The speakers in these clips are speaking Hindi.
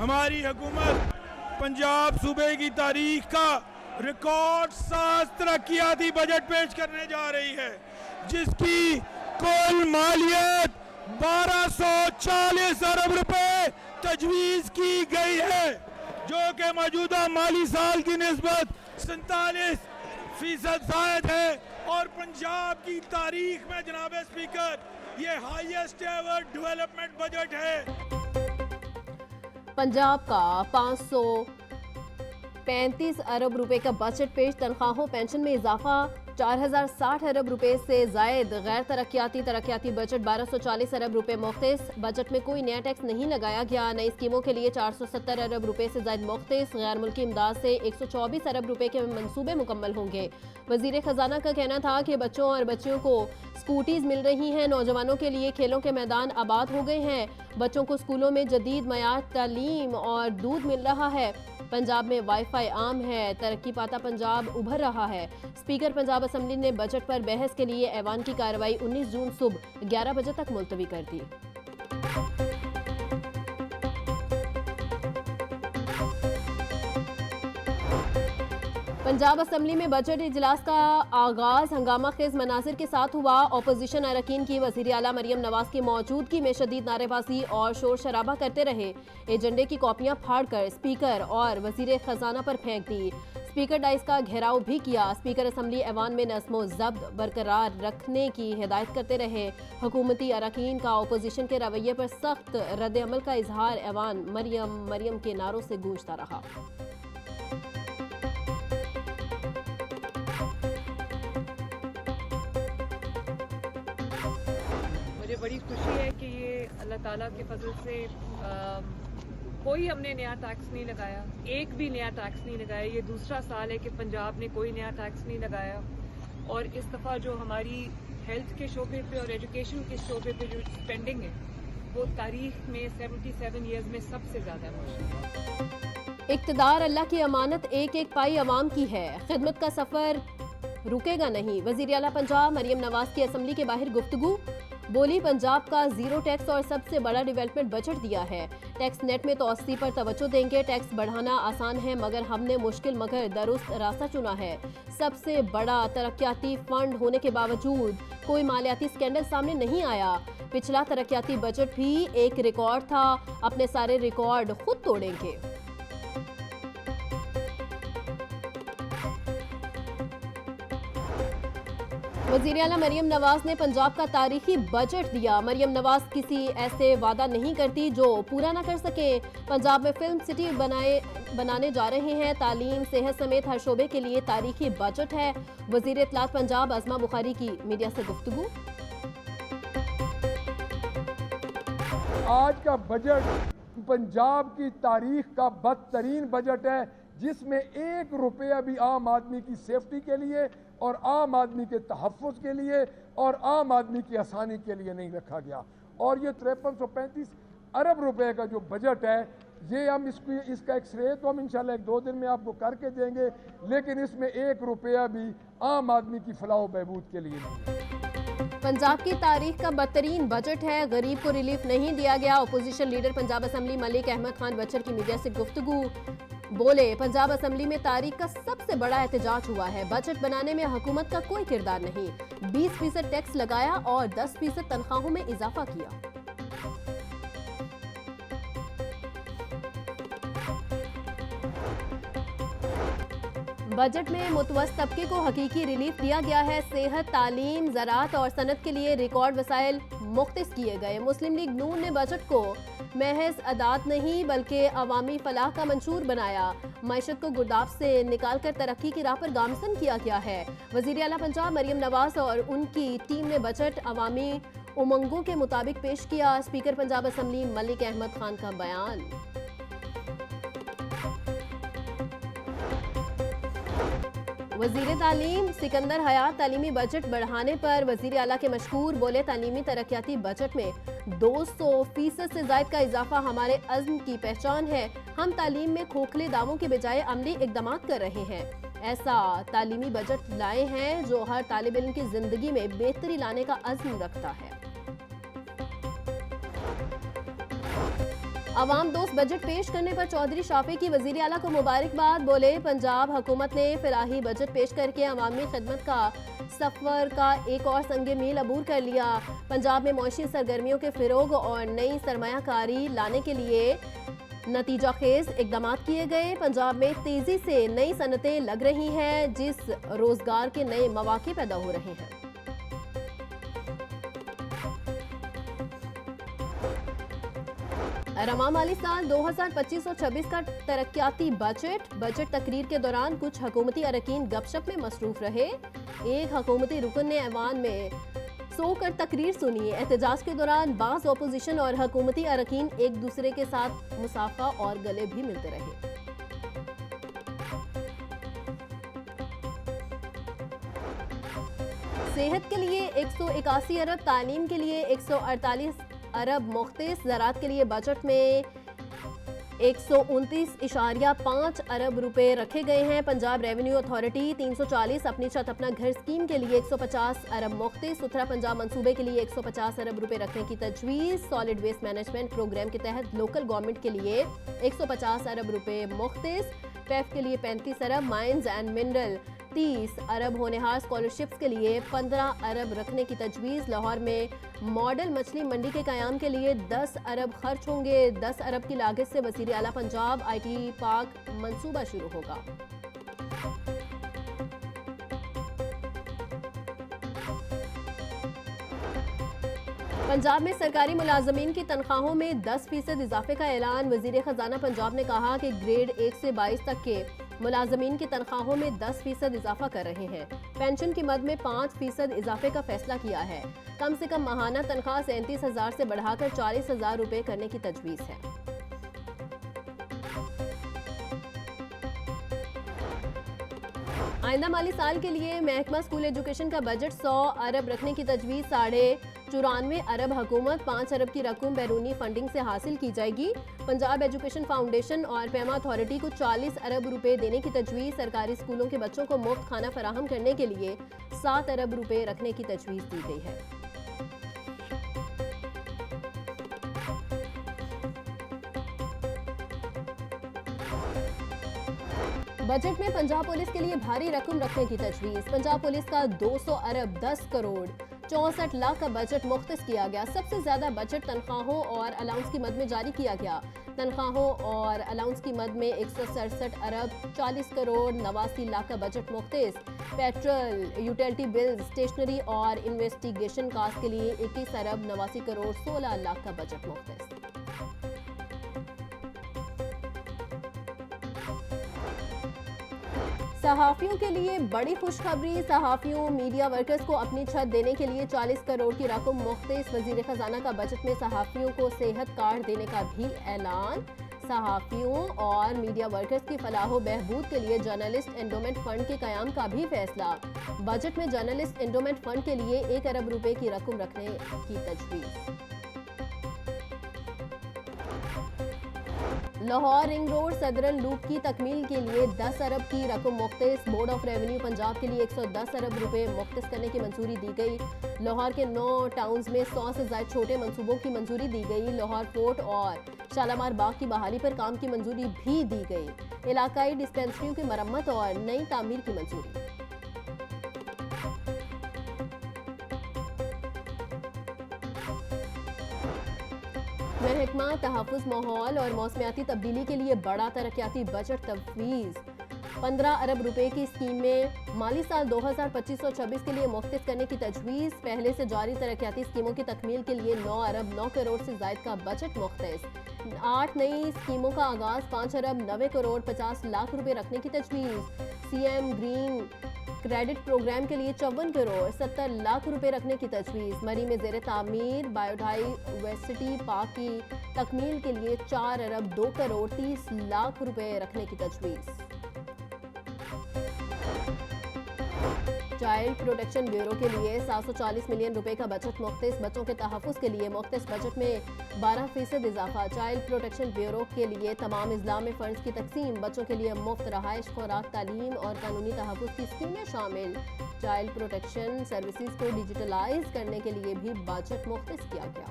हमारी हुकूमत पंजाब सूबे की तारीख का रिकॉर्ड साज तरक्याती बजट पेश करने जा रही है, जिसकी कुल मालियत 1240 अरब रुपए तजवीज़ की गई है, जो कि मौजूदा माली साल की निस्बत 47% ज़ायद है। और पंजाब की तारीख में जनाब स्पीकर ये हाईएस्ट एवर डेवलपमेंट बजट है। पंजाब का 535 अरब रुपए का बजट पेश, तनख्वाहों पेंशन में इजाफा, 4060 अरब रुपए से जायद गैर तरक्याती बजट, 1240 अरब रुपए मुख्तिस। बजट में कोई नया टैक्स नहीं लगाया गया। नई स्कीमों के लिए 470 अरब रुपए से जायद मुख्तिस। गैर मुल्की इमदाद से 124 अरब रुपए के मंसूबे मुकम्मल होंगे। वजीर खजाना का कहना था कि बच्चों और बच्चियों को स्कूटीज मिल रही हैं। नौजवानों के लिए खेलों के मैदान आबाद हो गए हैं। बच्चों को स्कूलों में जदीद मयार तालीम और दूध मिल रहा है। पंजाब में वाईफाई आम है। तरक्की पाता पंजाब उभर रहा है। स्पीकर पंजाब असम्बली ने बजट पर बहस के लिए ऐवान की कार्रवाई 19 जून सुबह 11 बजे तक मुलतवी कर दी। पंजाब असम्बली में बजट इजलास का आगाज हंगामा खेज मनाजिर के साथ हुआ। अपोजिशन अरकान की वज़ीर आला मरियम नवाज की मौजूदगी में शदीद नारेबाजी और शोर शराबा करते रहे। एजेंडे की कॉपियां फाड़कर स्पीकर और वज़ीर खजाना पर फेंक दी। स्पीकर डाइस का घेराव भी किया। स्पीकर असम्बली ऐवान में नज़्म ज़ब्त बरकरार रखने की हिदायत करते रहे। हुकूमती अरकान का अपोजिशन के रवैये पर सख्त रद्द अमल का इजहार ऐवान मरियम के नारों से गूंजता रहा। मुझे बड़ी खुशी है कि ये अल्लाह ताला के फजल से कोई हमने नया टैक्स नहीं लगाया, एक भी नया टैक्स नहीं लगाया। ये दूसरा साल है कि पंजाब ने कोई नया टैक्स नहीं लगाया। और इस दफ़ा जो हमारी हेल्थ के शोबे पे और एजुकेशन के शोबे पे जो स्पेंडिंग है वो तारीख में 77 ईयर्स में सबसे ज़्यादा है। इक़्तिदार अल्लाह की अमानत, एक एक पाई अवाम की है। खिदमत का सफ़र रुकेगा नहीं। वज़ीर आला पंजाब मरियम नवाज की असम्बली के बाहर गुफ्तगू, बोली पंजाब का जीरो टैक्स और सबसे बड़ा डेवलपमेंट बजट दिया है। टैक्स नेट में तोसी पर तवज्जो देंगे। टैक्स बढ़ाना आसान है मगर हमने मुश्किल मगर दुरुस्त रास्ता चुना है। सबसे बड़ा तरक्याती फंड होने के बावजूद कोई मालियाती स्कैंडल सामने नहीं आया। पिछला तरक्याती बजट भी एक रिकॉर्ड था। अपने सारे रिकॉर्ड खुद तोड़ेंगे। वज़ीर आला मरियम नवाज ने पंजाब का तारीखी बजट दिया। मरियम नवाज किसी ऐसे वादा नहीं करती जो पूरा ना कर सके। पंजाब में फिल्म सिटी बनाने जा रहे हैं। तालीम सेहत समेत हर शोबे के लिए तारीखी बजट है। वज़ीर इत्तलात पंजाब अज़मा बुखारी की मीडिया से गुफ्तगू। आज का बजट पंजाब की तारीख का बदतरीन बजट है, जिसमें 1 रुपया भी आम आदमी की सेफ्टी के लिए और आम आदमी के तहफ़्फ़ुज़ के लिए और आम आदमी की आसानी के लिए नहीं रखा गया। और ये 5335 अरब रुपए का जो बजट है, ये हम इसका एक श्रेय तो हम इंशाल्लाह 1-2 दिन में आपको करके देंगे, लेकिन इसमें 1 रुपया भी आम आदमी की फलाह व बहबूद के लिए नहीं। पंजाब की तारीख का बदतरीन बजट है। गरीब को रिलीफ नहीं दिया गया। Opposition leader Punjab assembly Malik Ahmed Khan Bachar की मीडिया से गुफ्तगू, बोले पंजाब असम्बली में तारीख का सबसे बड़ा एहतजाज हुआ है। बजट बनाने में हुकूमत का कोई किरदार नहीं। 20% टैक्स लगाया और 10% तनख्वाहों में इजाफा किया। बजट में मुतवस्सित तबके को हकीकी रिलीफ दिया गया है। सेहत, तालीम, ज़राअत और सनत के लिए रिकॉर्ड वसाइल मुख्तिस किए गए। मुस्लिम लीग नून ने बजट को महज अदात नहीं बल्कि अवामी फलाह का मंशूर बनाया। मईशत को गुर्दाफ से निकाल कर तरक्की की राह पर गामजन किया गया है। वज़ीर आला पंजाब मरियम नवाज और उनकी टीम ने बजट अवामी उमंगों के मुताबिक पेश किया। स्पीकर पंजाब असम्बली मलिक अहमद खान का बयान, वज़ीर तालीम सिकंदर हयात तालीमी बजट बढ़ाने पर वज़ीर आला के मशकूर, बोले तालीमी तरक्याती बजट में 200% से ज़ायद का इजाफा हमारे अज़्म की पहचान है। हम तालीम में खोखले दावों के बजाय अमली इक़दामात कर रहे हैं। ऐसा तालीमी बजट लाए हैं जो हर तालिब इल्म की ज़िंदगी में बेहतरी लाने का अज़्म रखता है। अवाम दोस्त बजट पेश करने पर चौधरी शाफी की वजीर आला को मुबारकबाद। बोले, पंजाब हुकूमत ने फिलाही बजट पेश करके अवामी खिदमत का सफर का एक और संगे मील अबूर कर लिया। पंजाब में मौशी सरगर्मियों के फिरोग और नई सरमायाकारी लाने के लिए नतीजा खेज इकदाम किए गए। पंजाब में तेजी से नई सनतें लग रही हैं, जिस रोजगार के नए मौके पैदा हो रहे हैं। रवा माली साल 2025-26 का तरक्याती बजट तकरीर के दौरान कुछ हुकूमती अरकान गपशप में मसरूफ रहे। एक हुकूमती रुकन ने ऐवान में सोकर तकरीर सुनी। एहतजाज के दौरान बाज़ अपोजिशन और हुकूमती अरकान एक दूसरे के साथ मुसाफा और गले भी मिलते रहे। सेहत के लिए 181 अरब, तालीम के लिए 148 अरब मुख्तस, ज़राअत के लिए बजट में 129.5 अरब रुपए रखे गए हैं। पंजाब रेवेन्यू अथॉरिटी 340 अपनी छत अपना घर स्कीम के लिए 150 अरब मुख्तस, उत्तरा पंजाब मंसूबे के लिए 150 अरब रुपए रखने की तजवीज़। सॉलिड वेस्ट मैनेजमेंट प्रोग्राम के तहत लोकल गवर्नमेंट के लिए 150 अरब रुपए मुख्तस, पैफ के लिए 35 अरब, माइंस एंड मिनरल 30 अरब, होनहार स्कॉलरशिप्स के लिए 15 अरब रखने की तजवीज़। लाहौर में मॉडल मछली मंडी के क़याम के लिए 10 अरब खर्च होंगे। 10 अरब की लागत से वज़ीर आला पंजाब IT पार्क मंसूबा शुरू होगा। पंजाब में सरकारी मुलाजमीन की तनख्वाहों में 10% इजाफे का ऐलान। वज़ीर ख़जाना पंजाब ने कहा कि ग्रेड 1 से 22 तक के मुलाजमीन की तनख्वाहों में 10% इजाफा कर रहे हैं। पेंशन की मद में 5% इजाफे का फैसला किया है। कम से कम माहाना तनख्वाह 37,000 से बढ़ाकर 40,000 रुपए करने की तजवीज़ है। आइंदा माली साल के लिए महकमा स्कूल एजुकेशन का बजट 100 अरब रखने की तजवीज़। 94 अरब हुकूमत 5 अरब की रकम बैरूनी फंडिंग से हासिल की जाएगी। पंजाब एजुकेशन फाउंडेशन और पेमा अथॉरिटी को 40 अरब रुपए देने की तजवीज़। सरकारी स्कूलों के बच्चों को मुफ्त खाना फराहम करने के लिए 7 अरब रुपए रखने की तजवीज़ दी गई है। बजट में पंजाब पुलिस के लिए भारी रकम रखने की तजवीज़। पंजाब पुलिस का 200 अरब 10 करोड़ 64 लाख का बजट मुख्तस किया गया। सबसे ज्यादा बजट तनख्वाहों और अलाउंस की मद में जारी किया गया। तनख्वाहों और अलाउंस की मद में 167 अरब 40 करोड़ 89 लाख का बजट मुख्तस। पेट्रोल, यूटिलिटी बिल्स, स्टेशनरी और इन्वेस्टिगेशन कास्ट के लिए 21 अरब 89 करोड़ 16 लाख का बजट मुख्तस। सहाफ़ियों के लिए बड़ी खुशखबरी। सहाफ़ियों, मीडिया वर्कर्स को अपनी छत देने के लिए 40 करोड़ की रकम मुख्तस। वज़ीर ख़जाना का बजट में सहाफ़ियों को सेहत कार्ड देने का भी ऐलान। सहाफ़ियों और मीडिया वर्कर्स की फलाह बहबूद के लिए जर्नलिस्ट एंडोमेंट फंड के क़याम का भी फैसला। बजट में जर्नलिस्ट एंडोमेंट फंड के लिए 1 अरब रुपए की रकम रखने की तजवीज़। Lahore ring road southern loop की तकमील के लिए 10 अरब की रकम मुख्तस। बोर्ड ऑफ रेवेन्यू पंजाब के लिए 110 अरब रुपए मुख्तस करने की मंजूरी दी गई। लाहौर के 9 टाउन्स में 100 से ज़ायद छोटे मंसूबों की मंजूरी दी गई। लाहौर फोर्ट और शालामार बाग की बहाली पर काम की मंजूरी भी दी गई। इलाकाई डिस्पेंसरियों की मरम्मत और नई तामीर की मंजूरी। महकमा तहफ़्फ़ुज़ माहौल और मौसमियाती तब्दीली के लिए बड़ा तरक्याती बजट तजवीज़। 15 अरब रुपए की स्कीम में माली साल 2025-26 के लिए मुख्तस करने की तजवीज़। पहले से जारी तरक्याती स्कीमों की तकमील के लिए 9 अरब 9 करोड़ से ज़ायद का बजट मुख्तस। 8 नई स्कीमों का आगाज़। 5 अरब 90 करोड़ 50 लाख रुपए रखने की तजवीज़। CM ग्रीन क्रेडिट प्रोग्राम के लिए 54 करोड़ 70 लाख रुपए रखने की तजवीज़। मरी में ज़ेर तामीर बायोडाइवर्सिटी पार्क की तकमील के लिए 4 अरब 2 करोड़ 30 लाख रुपए रखने की तजवीज़। चाइल्ड प्रोटेक्शन ब्यूरो के लिए 740 मिलियन रुपए का बजट मुख्तस। बच्चों के तहफ़्फ़ुज़ के लिए मुख्तस बजट में 12% इजाफा। चाइल्ड प्रोटेक्शन ब्यूरो के लिए तमाम अज़ला में फ़ंड्स की तकसीम। बच्चों के लिए मुफ्त रहाइश, खुराक, तालीम और कानूनी तहफ़्फ़ुज़ की स्कीमें शामिल। चाइल्ड प्रोटेक्शन सर्विसेज को डिजिटलाइज करने के लिए भी बजट मुख्तस किया गया।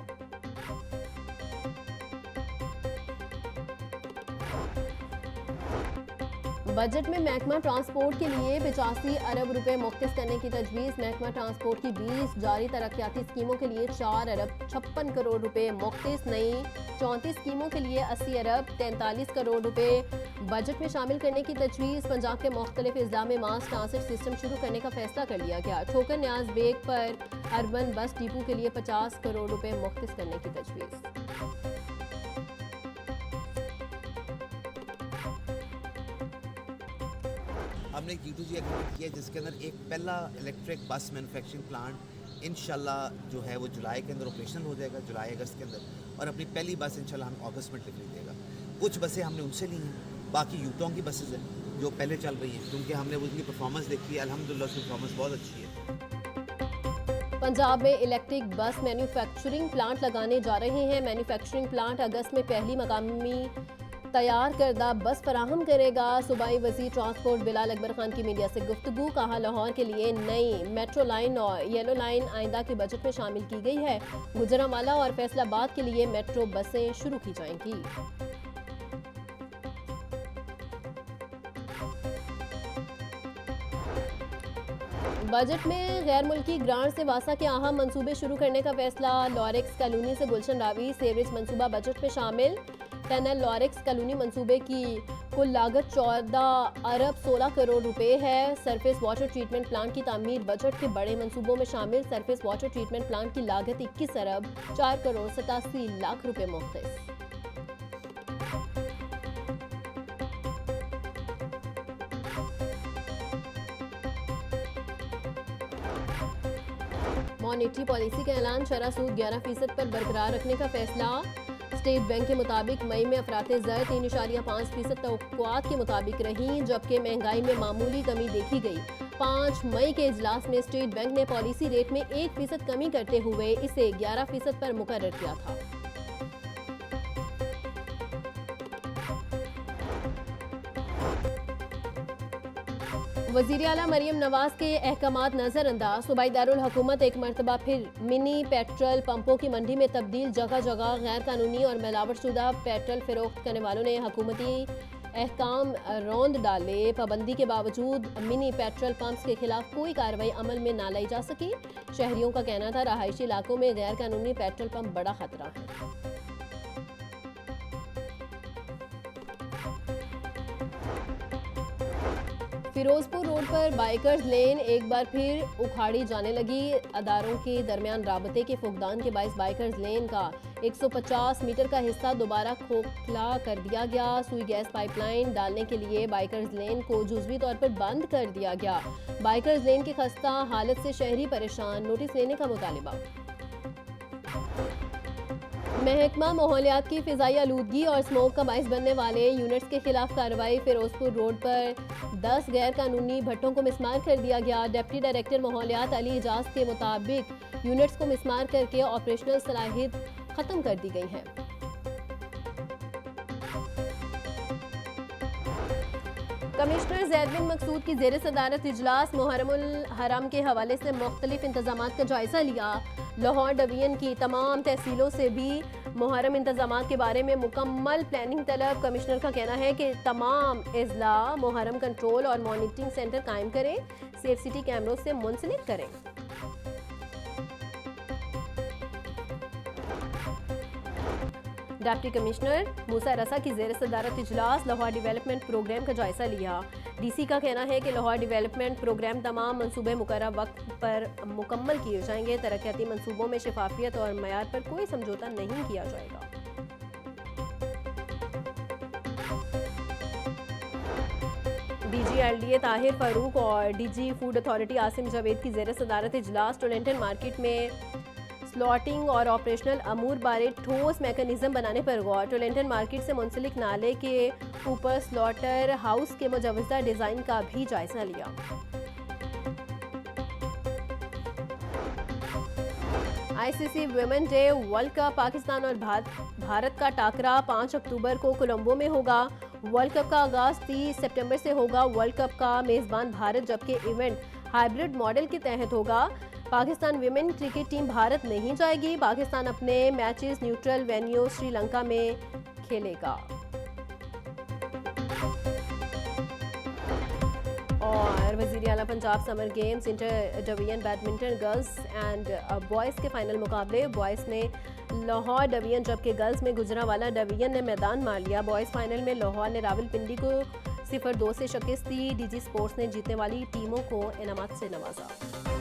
बजट में महकमा ट्रांसपोर्ट के लिए 85 अरब रुपए मुख्तस करने की तजवीज़। महकमा ट्रांसपोर्ट की 20 जारी तरक्याती स्कीमों के लिए 4 अरब 56 करोड़ रुपए मुख्तस। नई 34 स्कीमों के लिए 80 अरब 43 करोड़ रुपए बजट में शामिल करने की तजवीज़। पंजाब के मुख्तलिफ अजला में मास ट्रांसिट सिस्टम शुरू करने का फैसला कर लिया गया। ठोकर न्याज बेग पर अर्बन बस डिपो के लिए 50 करोड़ रुपए मुख्तस करने की तजवीज़। हमने एक G2G एग्रीमेंट किया जिसके अंदर एक पहला इलेक्ट्रिक बस मैन्युफैक्चरिंग प्लांट इंशाल्लाह जो है वो जुलाई के अंदर ऑपरेशनल हो जाएगा, जुलाई अगस्त के अंदर, और अपनी पहली बस इंशाल्लाह हम अगस्त में डिलीवरी देगा। कुछ बसें हमने उनसे ली हैं, बाकी यूटोंग की बसेज हैं जो पहले चल रही हैं, क्योंकि हमने उनकी परफॉर्मेंस देखी है, अल्हम्दुलिल्लाह उसकी परफॉर्मेंस बहुत अच्छी है। पंजाब में इलेक्ट्रिक बस मैन्युफैक्चरिंग प्लांट लगाने जा रहे हैं। मैन्युफैक्चरिंग प्लांट अगस्त में पहली मकामी तैयार करदा बस फराहम करेगा। सूबाई वज़ीर ट्रांसपोर्ट बिलाल अकबर खान की मीडिया से गुफ्तगू। कहा लाहौर के लिए नई मेट्रो लाइन और येलो लाइन आइंदा के बजट में शामिल की गई है। गुजरांवाला और फैसलाबाद के लिए मेट्रो बसें शुरू की जाएंगी। बजट में गैर मुल्की ग्रांट से वासा के अहम मंसूबे शुरू करने का फैसला। लॉरेक्स कॉलोनी से गुलशन रावी सेवरेज मंसूबा बजट में शामिल। टनल लॉरेक्स कॉलोनी मंसूबे की कुल लागत 14 अरब 16 करोड़ रुपए है। सरफेस वाटर ट्रीटमेंट प्लांट की तामीर बजट के बड़े मंसूबों में शामिल। सरफेस वाटर ट्रीटमेंट प्लांट की लागत 21 अरब 4 करोड़ 87 लाख रुपए मुख्तस। मॉनेटरी पॉलिसी का ऐलान। शरह सूद 11% पर बरकरार रखने का फैसला। स्टेट बैंक के मुताबिक मई में अफराते ज़र 3.5% तवक्कुआत के मुताबिक रही, जबकि महंगाई में मामूली कमी देखी गई। 5 मई के इजलास में स्टेट बैंक ने पॉलिसी रेट में 1% कमी करते हुए इसे 11% पर मुकर्रर किया था। वज़ीर आला मरियम नवाज के अहकामात नज़रअंदाज। सूबाई दारुल हुकूमत एक मरतबा फिर मिनी पेट्रोल पंपों की मंडी में तब्दील। जगह जगह गैर कानूनी और मिलावटशुदा पेट्रोल फरोख्त करने वालों ने हुकूमती अहकाम रौंद डाले। पाबंदी के बावजूद मिनी पेट्रोल पंप्स के खिलाफ कोई कार्रवाई अमल में ना लाई जा सकी। शहरियों का कहना था रहायशी इलाकों में गैर कानूनी पेट्रोल पंप बड़ा खतरा है। फिरोजपुर रोड पर बाइकर्स लेन एक बार फिर उखाड़ी जाने लगी। अदारों के दरमियान राबते के फुकदान के बाइस बाइकर्स लेन का 150 मीटर का हिस्सा दोबारा खोखला कर दिया गया। सुई गैस पाइपलाइन डालने के लिए बाइकर्स लेन को जुज़वी तौर पर बंद कर दिया गया। बाइकर्स लेन की खस्ता हालत से शहरी परेशान। नोटिस लेने का मुतालिबा। महकमा माहौलियात की फ़िज़ाई आलूदगी और स्मोक का बाइस बनने वाले यूनिट्स के खिलाफ कार्रवाई। फिरोजपुर रोड पर 10 गैर कानूनी भट्टों को मिसमार कर दिया गया। डिप्टी डायरेक्टर माहौलियात अली इजाज के मुताबिक यूनिट्स को मिसमार करके ऑपरेशनल सलाहियत ख़त्म कर दी गई है। कमिश्नर ज़ैद बिन मकसूद की ज़ेर सदारत इजलास। मुहर्रमुल हरम के हवाले से मुख्तलिफ इंतज़ामात का जायज़ा लिया। लाहौर डिवीजन की तमाम तहसीलों से भी मुहर्रम इंतज़ामात के बारे में मुकम्मल प्लानिंग तलब। कमिश्नर का कहना है कि तमाम अजला मुहर्रम कंट्रोल और मॉनिटरिंग सेंटर कायम करें, सेफ सिटी कैमरों से मुंसलिक करें। डिप्टी कमिश्नर मूसा रसा की ज़ेर सदारत इजलास। लाहौर डेवलपमेंट प्रोग्राम का जायज़ा लिया। डीसी का कहना है कि लाहौर डेवलपमेंट प्रोग्राम तमाम मंसूबे मुकर्रर वक्त पर मुकम्मल किए जाएंगे। तरक्याती मंसूबों में शफाफियत और मयार पर कोई समझौता नहीं किया जाएगा। DG ताहिर फारूक और DG food authority Asim Javed की ज़ेर सदारत इजलास। टोलेंटन मार्केट में स्लॉटिंग और ऑपरेशनल अमूर बारे ठोस मैकेनिज्म बनाने पर गौर। टोलेंटन मार्केट से मुंसलिक नाले के ऊपर स्लॉटर हाउस के मुजवजा डिज़ाइन का भी जायजा लिया। ICC women day world cup. Pakistan और भारत का टाकरा 5 अक्टूबर को कोलंबो में होगा। वर्ल्ड कप का आगाज 30 सितंबर से होगा। वर्ल्ड कप का मेज़बान भारत, जबकि इवेंट हाइब्रिड मॉडल के तहत होगा। Pakistan women cricket team Bharat नहीं जाएगी। पाकिस्तान अपने मैचेस न्यूट्रल वेन्यू श्रीलंका में खेलेगा। वज़ीर आला Punjab summer games inter division badminton girls and boys के फाइनल मुकाबले बॉयज़ ने लाहौर डिवीजन जबकि गर्ल्स में गुजरांवाला डिवीजन ने मैदान मार लिया। बॉयज़ फाइनल में लाहौर ने रावलपिंडी को 0-2 से शिकस्त दी। डीजी स्पोर्ट्स ने जीतने वाली टीमों को इनामात से नवाजा।